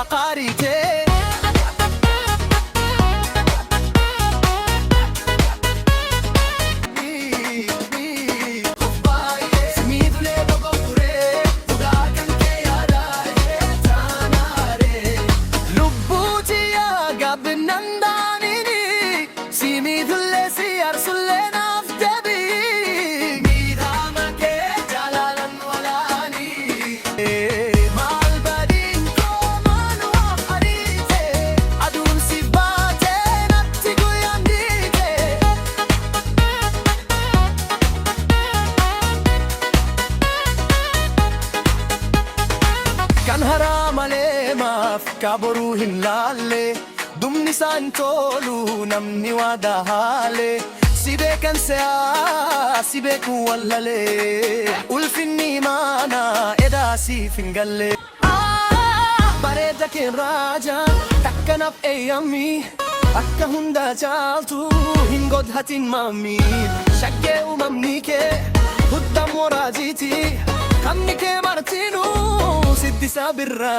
قاريتي kan haramale maaf kaburu hinlalle dumni santolu namni wadahale sibe kan sea sibe ku wallale ulfinni mana edasi fingalle bareda ken raja takkanaf eyami akka hunda jaltu hingod hatin mami shakke umamni ke huddam warajiti kamni ke martinu ستي سابرات